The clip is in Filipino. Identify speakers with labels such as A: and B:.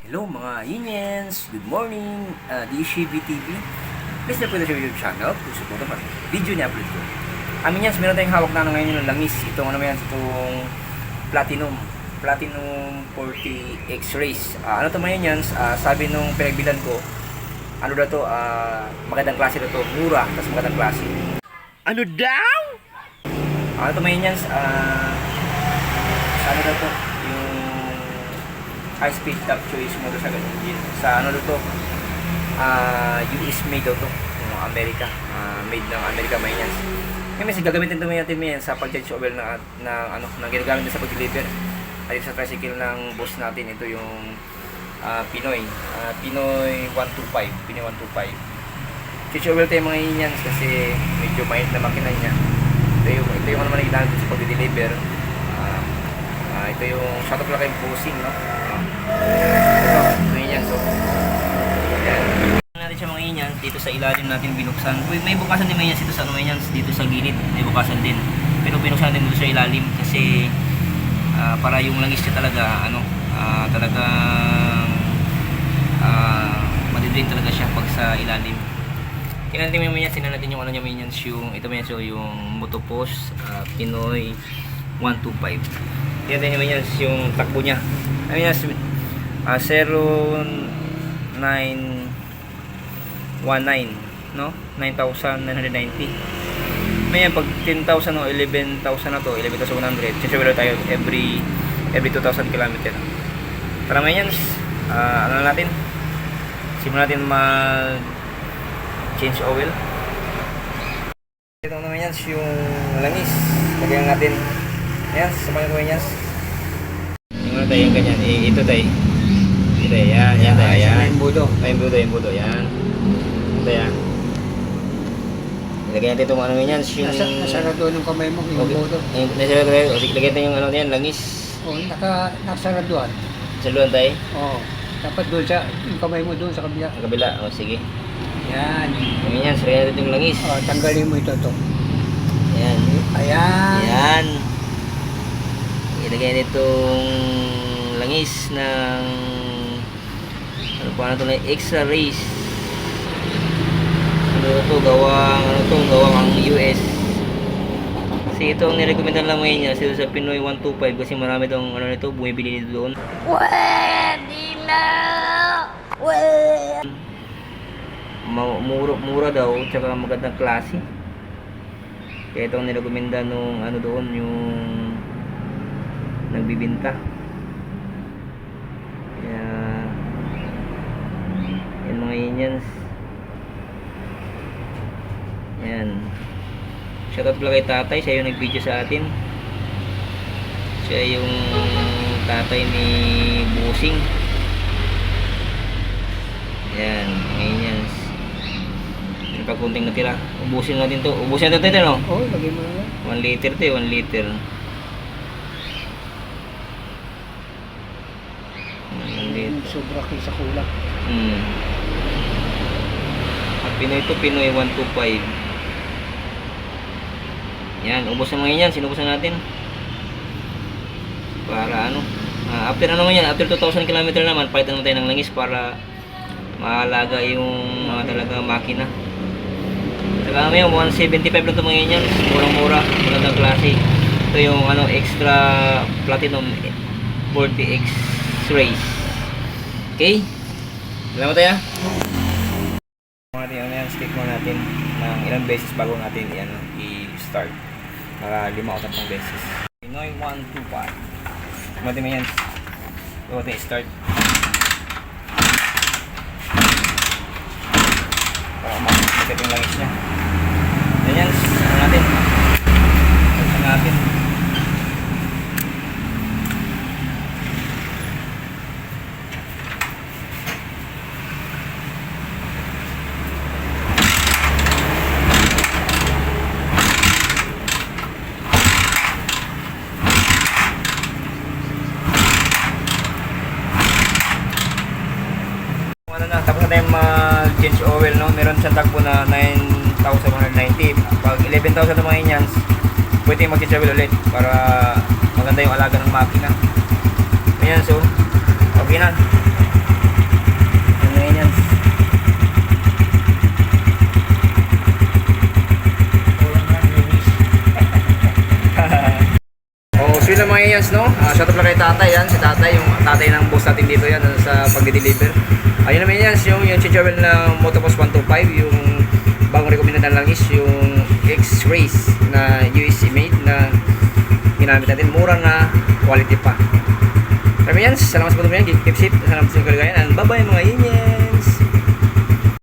A: Hello mga Unions! Good morning! DSHB TV. Please na po sa YouTube channel. Kung support naman video niya upload ko. Unions, meron tayong hawak na ngayon yung langis. Itong ano yan, itong Platinum 40 X-Rays. Ano ito mga Unions? Sabi nung pinagbilan ko, ano na to, magandang klase na to. Mura, tapos magandang klase. Ano daw? Ano ito mga Unions? Sa ano na to? High speed top choice motorcycle engine sa ano to, US made daw to, America, made ng America Mayans. Kasi gagamitin ito natin sa pag-change oil ng ano nang ginagamit din sa pag-deliver ay sa tricycle ng boss natin. Ito yung Pinoy 125 change oil tayo mga Indians kasi medyo mainit na makina niya. Ito yung ano man ginamit sa pag-deliver. Ito yung shot of kay bossing, no? Ito yan, so yan natin siya mga Indians. Dito sa ilalim natin binuksan. May bukasan din mga Indians dito sa ano Indians, dito sa gilid may bukasan din, pero binuksan din dito sa ilalim kasi para yung langis niya talaga ano talagang madidrain talaga siya pag sa ilalim. Tingnan natin mga Indians, tingnan natin yung ano niya mga Indians, yung ito mga Indians, so yung Motopos Pinoy 125. Yan din naman yan yung takbo niya. Ayun yan, 0919, no? 9,990. Ngayon, pag 10,000 o 11,000 na to, 11,100, change oil tayo every 2,000 km. Para ngayon, ano natin? Simulan natin mag change oil. Ito naman yan, yung langis. Lagyan natin. Yan, sabayan ko yan. Tingnan tayo yung ganyan. Ito tayo. Ito yan, yan tayo. Yan. Yung budo, yan. Ito yan. Ilagay natin itong ano yan.
B: Nasarado ng kamay mo, yung budo.
A: Nasarado tayo. Ilagay natin yung ano yan, langis.
B: Oo, nakasaraduan.
A: Sa luwan tayo?
B: Oo. Dapat doon sa, yung kamay mo doon sa kabila.
A: Sa kabila, o sige.
B: Yan.
A: Yung yan, ilagay natin yung langis.
B: Oo, tanggalin mo ito.
A: Yan.
B: Ayan.
A: Yan. Ilagay nitong langis ng ano pa na ito na extra race. Gawang ang US. Kasi ito ang nirecomendan lang ngayon niya sa Pinoy 125 kasi marami daw ano nito bumibili nito doon. Mura daw tsaka magandang klase. Kaya ito ang nirecomendan nung ano doon yung nagbibinta. Kaya yan mga Indians. Yan, shoutout pala kay tatay, siya yung nag-video sa atin. Siya yung tatay ni Busing. Yan mga Indians. May pagkunting natira. Ubusin natin to. Ubusin natin ito, no?
B: Oo, lagay mo na.
A: 1 liter to, 1 liter.
B: Sobra kaysa kulang.
A: Ang Pinoy to, Pinoy 125. Yan, ubos na mga yan. Sinubos na natin. Para ano. After ano naman yan, after 2,000 km naman, palitan naman tayo ng langis para maalaga yung talaga makina. Saka may 175 lang ito mga yan. Murang-mura. Magandang klase. Ito yung ano, extra Platinum 40 X-Rays. Okay? Salamat tayo. Natin yan, stick mo natin ng ilang beses bago natin i-start. Para 5 o 3 beses. Pinoy 125. Natin mo yan. Bago natin i-start. Para makikita yung langis niya. Yan, ano natin. Ano natin. Tapos na tayong mag-change oil, no? Meron siyang tagpo na 9,190. Pag 11,000 na mga Indians, pwede mag-change oil ulit para maganda yung alaga ng makina. Ayan, so okay na. yun lang mga yans, no? Shout out lang kay tatay yan. Si tatay, yung tatay ng boss natin dito yan sa pag-deliver. Ayun naman yans, yung Chichawel na Motocross 125, yung bagong rekomendadan lang is yung X-Race na USA made na ginamit natin. Mura na quality pa. Kaya yans, salamat sa patuloy yan. Keep safe. Salamat sa kaligayan. And bye-bye mga yans.